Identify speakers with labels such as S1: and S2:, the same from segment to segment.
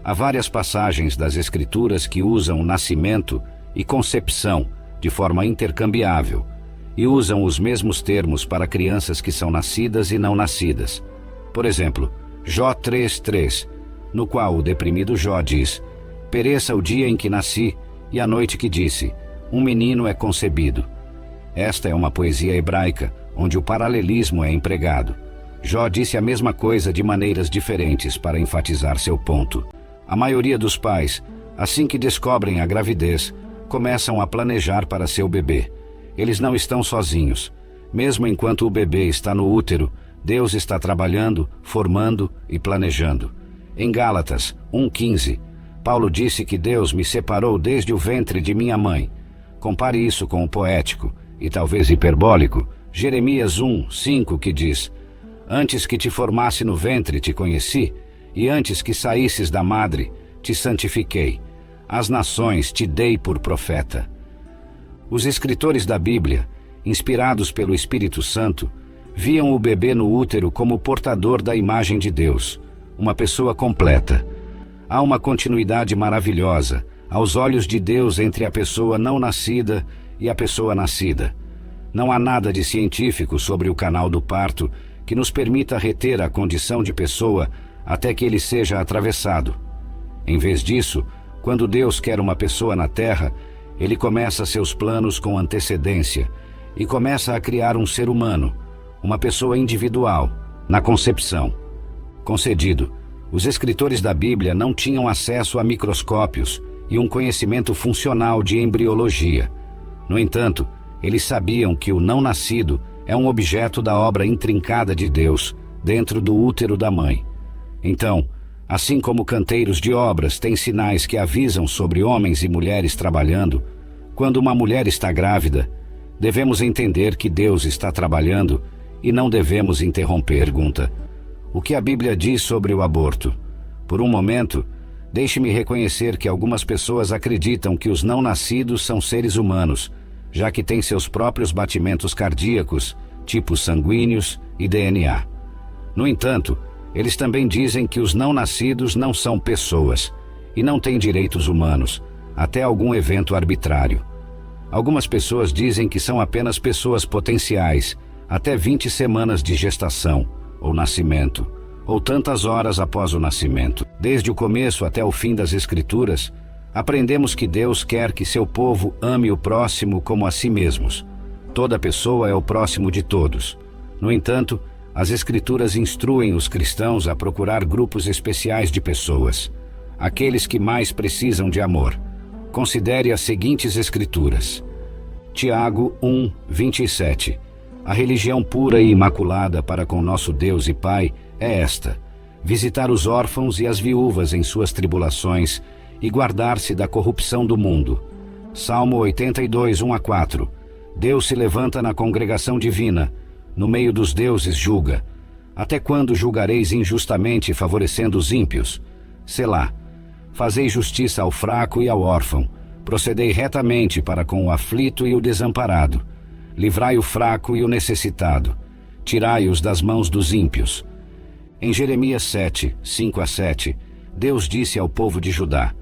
S1: Há várias passagens das Escrituras que usam nascimento e concepção de forma intercambiável e usam os mesmos termos para crianças que são nascidas e não nascidas. Por exemplo, Jó 3:3, no qual o deprimido Jó diz: pereça o dia em que nasci e a noite que disse, um menino é concebido. Esta é uma poesia hebraica, onde o paralelismo é empregado. Jó disse a mesma coisa de maneiras diferentes para enfatizar seu ponto. A maioria dos pais, assim que descobrem a gravidez, começam a planejar para seu bebê. Eles não estão sozinhos. Mesmo enquanto o bebê está no útero, Deus está trabalhando, formando e planejando. Em Gálatas 1:15, Paulo disse que Deus me separou desde o ventre de minha mãe. Compare isso com o poético, e talvez hiperbólico, Jeremias 1:5, que diz: antes que te formasse no ventre te conheci, e antes que saísses da madre te santifiquei. As nações te dei por profeta. Os escritores da Bíblia, inspirados pelo Espírito Santo, viam o bebê no útero como portador da imagem de Deus, uma pessoa completa. Há uma continuidade maravilhosa aos olhos de Deus entre a pessoa não nascida e a pessoa nascida. Não há nada de científico sobre o canal do parto que nos permita reter a condição de pessoa até que ele seja atravessado. Em vez disso, quando Deus quer uma pessoa na Terra, ele começa seus planos com antecedência e começa a criar um ser humano, uma pessoa individual, na concepção. Concedido, os escritores da Bíblia não tinham acesso a microscópios e um conhecimento funcional de embriologia. No entanto, eles sabiam que o não nascido é um objeto da obra intrincada de Deus dentro do útero da mãe. Então, assim como canteiros de obras têm sinais que avisam sobre homens e mulheres trabalhando, quando uma mulher está grávida, devemos entender que Deus está trabalhando e não devemos interromper. Pergunta: o que a Bíblia diz sobre o aborto? Por um momento, deixe-me reconhecer que algumas pessoas acreditam que os não nascidos são seres humanos, já que têm seus próprios batimentos cardíacos, tipos sanguíneos e DNA. No entanto, eles também dizem que os não nascidos não são pessoas e não têm direitos humanos, até algum evento arbitrário. Algumas pessoas dizem que são apenas pessoas potenciais, até 20 semanas de gestação ou nascimento, ou tantas horas após o nascimento. Desde o começo até o fim das Escrituras, aprendemos que Deus quer que seu povo ame o próximo como a si mesmos. Toda pessoa é o próximo de todos. No entanto, as Escrituras instruem os cristãos a procurar grupos especiais de pessoas, aqueles que mais precisam de amor. Considere as seguintes Escrituras. Tiago 1:27. A religião pura e imaculada para com nosso Deus e Pai é esta: visitar os órfãos e as viúvas em suas tribulações e guardar-se da corrupção do mundo. Salmo 82:1-4. Deus se levanta na congregação divina, no meio dos deuses julga. Até quando julgareis injustamente favorecendo os ímpios? Selá. Fazei justiça ao fraco e ao órfão. Procedei retamente para com o aflito e o desamparado. Livrai o fraco e o necessitado. Tirai-os das mãos dos ímpios. Em Jeremias 7:5-7, Deus disse ao povo de Judá: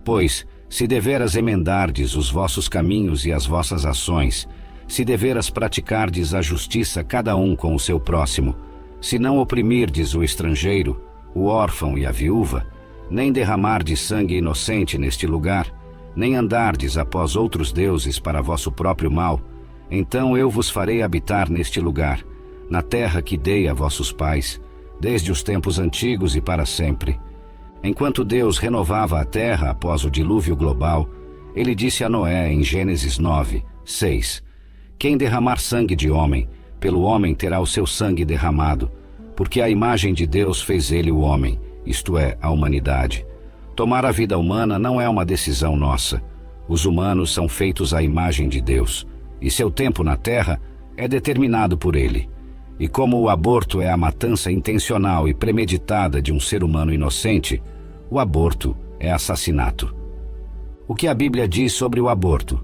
S1: pois, se deveras emendardes os vossos caminhos e as vossas ações, se deveras praticardes a justiça cada um com o seu próximo, se não oprimirdes o estrangeiro, o órfão e a viúva, nem derramardes sangue inocente neste lugar, nem andardes após outros deuses para vosso próprio mal, então eu vos farei habitar neste lugar, na terra que dei a vossos pais, desde os tempos antigos e para sempre. Enquanto Deus renovava a terra após o dilúvio global, ele disse a Noé em Gênesis 9:6: quem derramar sangue de homem, pelo homem terá o seu sangue derramado, porque a imagem de Deus fez ele o homem, isto é, a humanidade. Tomar a vida humana não é uma decisão nossa. Os humanos são feitos à imagem de Deus, e seu tempo na terra é determinado por ele. E como o aborto é a matança intencional e premeditada de um ser humano inocente, o aborto é assassinato. O que a Bíblia diz sobre o aborto?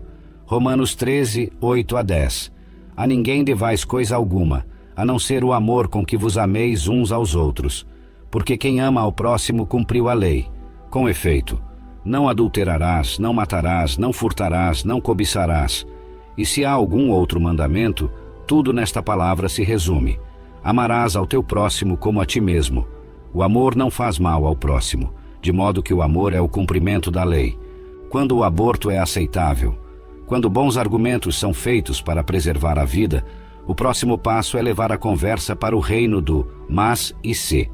S1: Romanos 13:8-10. A ninguém devais coisa alguma, a não ser o amor com que vos ameis uns aos outros, porque quem ama ao próximo cumpriu a lei. Com efeito, não adulterarás, não matarás, não furtarás, não cobiçarás. E se há algum outro mandamento, tudo nesta palavra se resume: amarás ao teu próximo como a ti mesmo. O amor não faz mal ao próximo, de modo que o amor é o cumprimento da lei. Quando o aborto é aceitável, quando bons argumentos são feitos para preservar a vida, o próximo passo é levar a conversa para o reino do mas e se.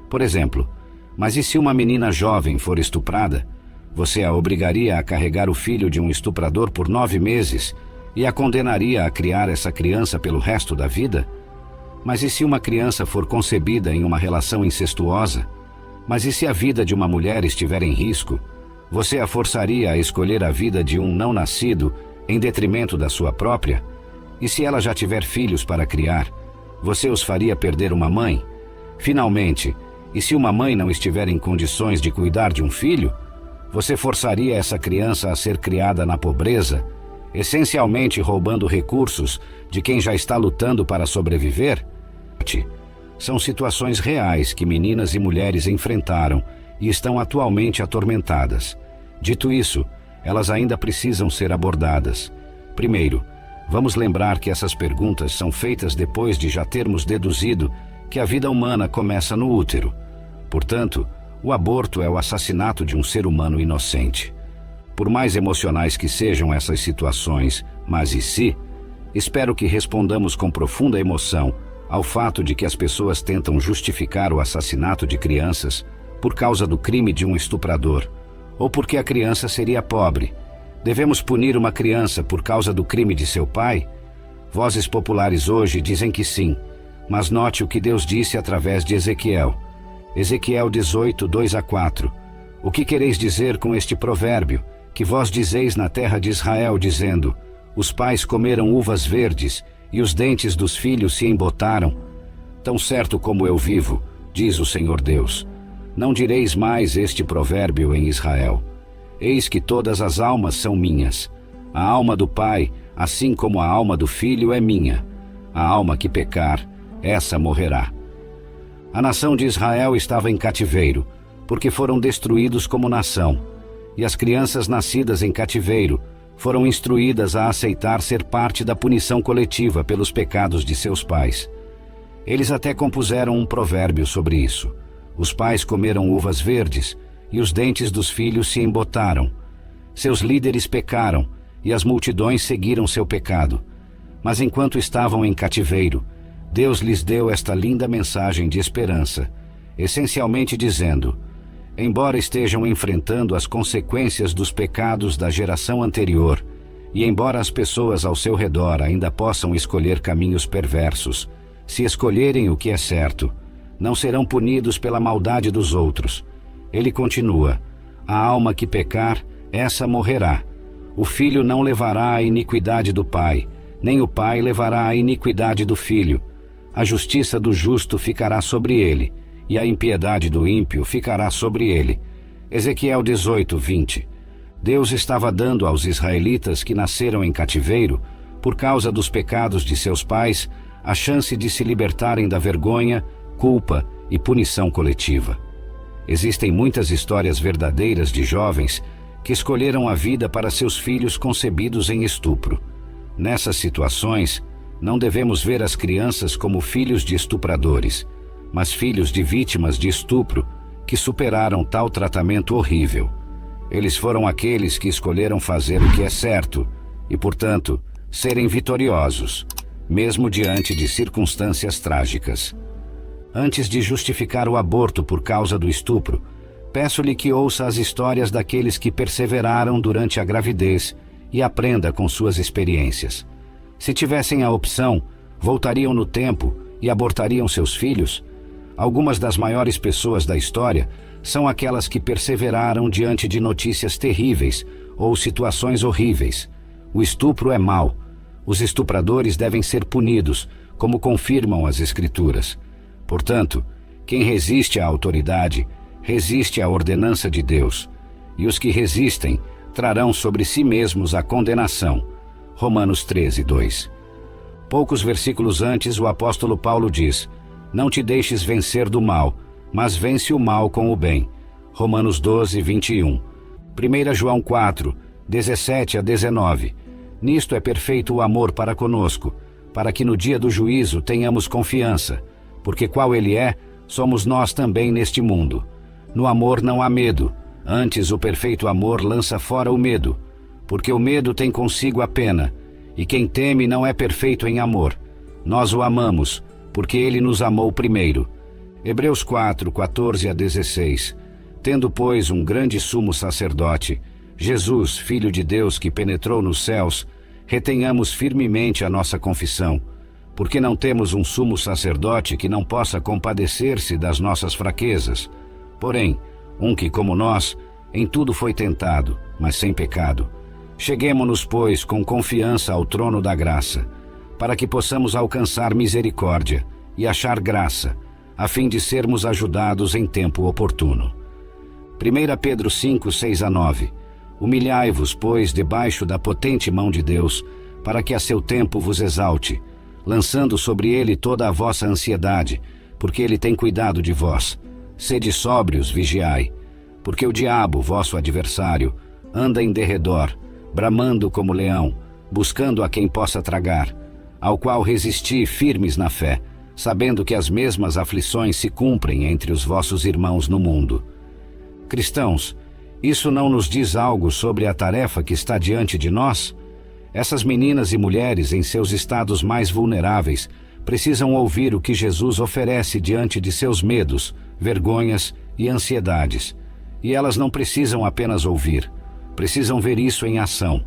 S1: Por exemplo, mas e se uma menina jovem for estuprada? Você a obrigaria a carregar o filho de um estuprador por 9 meses e a condenaria a criar essa criança pelo resto da vida? Mas e se uma criança for concebida em uma relação incestuosa? Mas e se a vida de uma mulher estiver em risco? Você a forçaria a escolher a vida de um não nascido em detrimento da sua própria? E se ela já tiver filhos para criar, você os faria perder uma mãe? Finalmente, e se uma mãe não estiver em condições de cuidar de um filho, você forçaria essa criança a ser criada na pobreza, essencialmente roubando recursos de quem já está lutando para sobreviver? São situações reais que meninas e mulheres enfrentaram e estão atualmente atormentadas. Dito isso, elas ainda precisam ser abordadas. Primeiro, vamos lembrar que essas perguntas são feitas depois de já termos deduzido que a vida humana começa no útero. Portanto, o aborto é o assassinato de um ser humano inocente. Por mais emocionais que sejam essas situações, mas e se? Espero que respondamos com profunda emoção ao fato de que as pessoas tentam justificar o assassinato de crianças por causa do crime de um estuprador, ou porque a criança seria pobre. Devemos punir uma criança por causa do crime de seu pai? Vozes populares hoje dizem que sim, mas note o que Deus disse através de Ezequiel. Ezequiel 18, 2-4. O que quereis dizer com este provérbio, que vós dizeis na terra de Israel, dizendo: os pais comeram uvas verdes, e os dentes dos filhos se embotaram? Tão certo como eu vivo, diz o Senhor Deus, não direis mais este provérbio em Israel. Eis que todas as almas são minhas. A alma do pai, assim como a alma do filho, é minha. A alma que pecar, essa morrerá. A nação de Israel estava em cativeiro, porque foram destruídos como nação, e as crianças nascidas em cativeiro foram instruídas a aceitar ser parte da punição coletiva pelos pecados de seus pais. Eles até compuseram um provérbio sobre isso. Os pais comeram uvas verdes, e os dentes dos filhos se embotaram. Seus líderes pecaram, e as multidões seguiram seu pecado. Mas enquanto estavam em cativeiro, Deus lhes deu esta linda mensagem de esperança, essencialmente dizendo: embora estejam enfrentando as consequências dos pecados da geração anterior, e embora as pessoas ao seu redor ainda possam escolher caminhos perversos, se escolherem o que é certo, não serão punidos pela maldade dos outros. Ele continua: a alma que pecar, essa morrerá. O filho não levará a iniquidade do pai, nem o pai levará a iniquidade do filho. A justiça do justo ficará sobre ele, e a impiedade do ímpio ficará sobre ele. Ezequiel 18, 20. Deus estava dando aos israelitas que nasceram em cativeiro, por causa dos pecados de seus pais, a chance de se libertarem da vergonha, culpa e punição coletiva. Existem muitas histórias verdadeiras de jovens que escolheram a vida para seus filhos concebidos em estupro. Nessas situações, não devemos ver as crianças como filhos de estupradores, mas filhos de vítimas de estupro que superaram tal tratamento horrível. Eles foram aqueles que escolheram fazer o que é certo e, portanto, serem vitoriosos, mesmo diante de circunstâncias trágicas. Antes de justificar o aborto por causa do estupro, peço-lhe que ouça as histórias daqueles que perseveraram durante a gravidez e aprenda com suas experiências. Se tivessem a opção, voltariam no tempo e abortariam seus filhos? Algumas das maiores pessoas da história são aquelas que perseveraram diante de notícias terríveis ou situações horríveis. O estupro é mau. Os estupradores devem ser punidos, como confirmam as Escrituras. Portanto, quem resiste à autoridade, resiste à ordenança de Deus, e os que resistem trarão sobre si mesmos a condenação. Romanos 13, 2. Poucos versículos antes, o apóstolo Paulo diz: não te deixes vencer do mal, mas vence o mal com o bem. Romanos 12, 21. 1 João 4, 17 a 19. Nisto é perfeito o amor para conosco, para que no dia do juízo tenhamos confiança, porque qual ele é, somos nós também neste mundo. No amor não há medo, antes o perfeito amor lança fora o medo, porque o medo tem consigo a pena, e quem teme não é perfeito em amor. Nós o amamos, porque ele nos amou primeiro. Hebreus 4, 14 a 16. Tendo, pois, um grande sumo sacerdote, Jesus, Filho de Deus que penetrou nos céus, retenhamos firmemente a nossa confissão, porque não temos um sumo sacerdote que não possa compadecer-se das nossas fraquezas, porém, um que, como nós, em tudo foi tentado, mas sem pecado. Cheguemo-nos, pois, com confiança ao trono da graça, para que possamos alcançar misericórdia e achar graça, a fim de sermos ajudados em tempo oportuno. 1 Pedro 5, 6 a 9. Humilhai-vos, pois, debaixo da potente mão de Deus, para que a seu tempo vos exalte, lançando sobre ele toda a vossa ansiedade, porque ele tem cuidado de vós. Sede sóbrios, vigiai, porque o diabo, vosso adversário, anda em derredor, bramando como leão, buscando a quem possa tragar, ao qual resisti firmes na fé, sabendo que as mesmas aflições se cumprem entre os vossos irmãos no mundo. Cristãos, isso não nos diz algo sobre a tarefa que está diante de nós? Essas meninas e mulheres em seus estados mais vulneráveis precisam ouvir o que Jesus oferece diante de seus medos, vergonhas e ansiedades. E elas não precisam apenas ouvir, precisam ver isso em ação.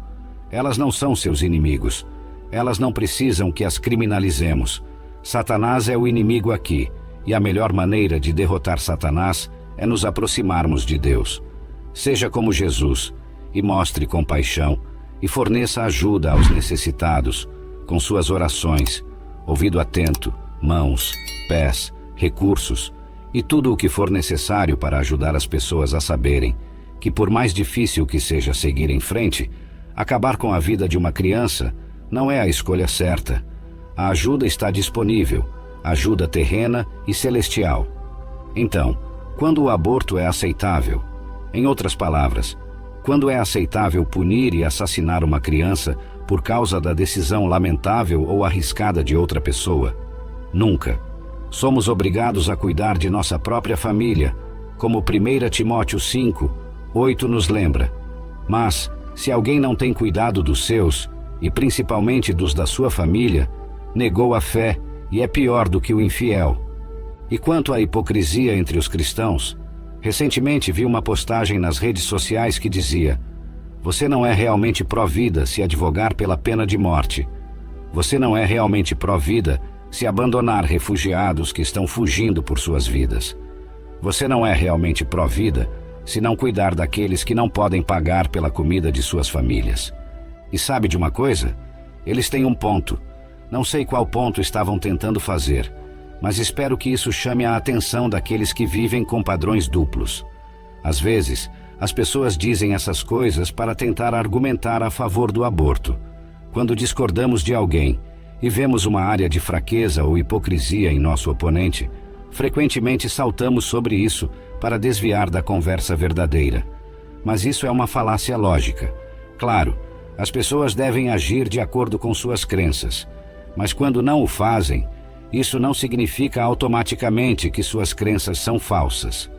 S1: Elas não são seus inimigos. Elas não precisam que as criminalizemos. Satanás é o inimigo aqui, e a melhor maneira de derrotar Satanás é nos aproximarmos de Deus. Seja como Jesus, e mostre compaixão, e forneça ajuda aos necessitados, com suas orações, ouvido atento, mãos, pés, recursos, e tudo o que for necessário para ajudar as pessoas a saberem que, por mais difícil que seja seguir em frente, acabar com a vida de uma criança não é a escolha certa. A ajuda está disponível, ajuda terrena e celestial. Então, quando o aborto é aceitável? Em outras palavras, quando é aceitável punir e assassinar uma criança por causa da decisão lamentável ou arriscada de outra pessoa? Nunca. Somos obrigados a cuidar de nossa própria família, como 1 Timóteo 5, 8 nos lembra. Mas, se alguém não tem cuidado dos seus, e principalmente dos da sua família, negou a fé e é pior do que o infiel. E quanto à hipocrisia entre os cristãos, recentemente vi uma postagem nas redes sociais que dizia: você não é realmente pró-vida se advogar pela pena de morte. Você não é realmente pró-vida se abandonar refugiados que estão fugindo por suas vidas. Você não é realmente pró-vida se não cuidar daqueles que não podem pagar pela comida de suas famílias. E sabe de uma coisa? Eles têm um ponto. Não sei qual ponto estavam tentando fazer, mas espero que isso chame a atenção daqueles que vivem com padrões duplos. Às vezes, as pessoas dizem essas coisas para tentar argumentar a favor do aborto. Quando discordamos de alguém e vemos uma área de fraqueza ou hipocrisia em nosso oponente, frequentemente saltamos sobre isso para desviar da conversa verdadeira. Mas isso é uma falácia lógica. Claro, as pessoas devem agir de acordo com suas crenças, mas quando não o fazem, isso não significa automaticamente que suas crenças são falsas.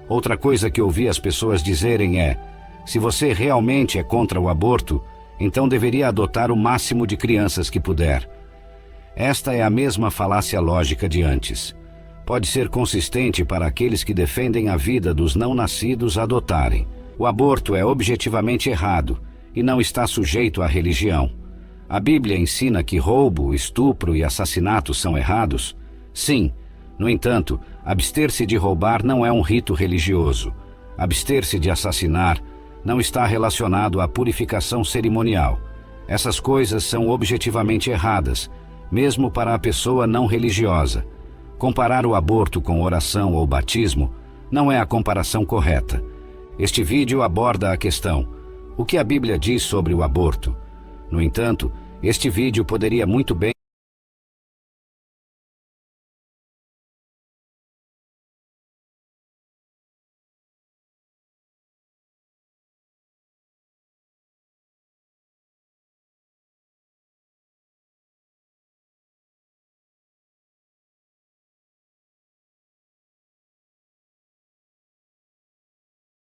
S1: Outra coisa que ouvi as pessoas dizerem é: se você realmente é contra o aborto, então deveria adotar o máximo de crianças que puder. Esta é a mesma falácia lógica de antes. Pode ser consistente para aqueles que defendem a vida dos não-nascidos adotarem. O aborto é objetivamente errado e não está sujeito à religião. A Bíblia ensina que roubo, estupro e assassinato são errados? Sim. No entanto, abster-se de roubar não é um rito religioso. Abster-se de assassinar não está relacionado à purificação cerimonial. Essas coisas são objetivamente erradas, mesmo para a pessoa não religiosa. Comparar o aborto com oração ou batismo não é a comparação correta. Este vídeo aborda a questão: o que a Bíblia diz sobre o aborto? No entanto, este vídeo poderia muito bem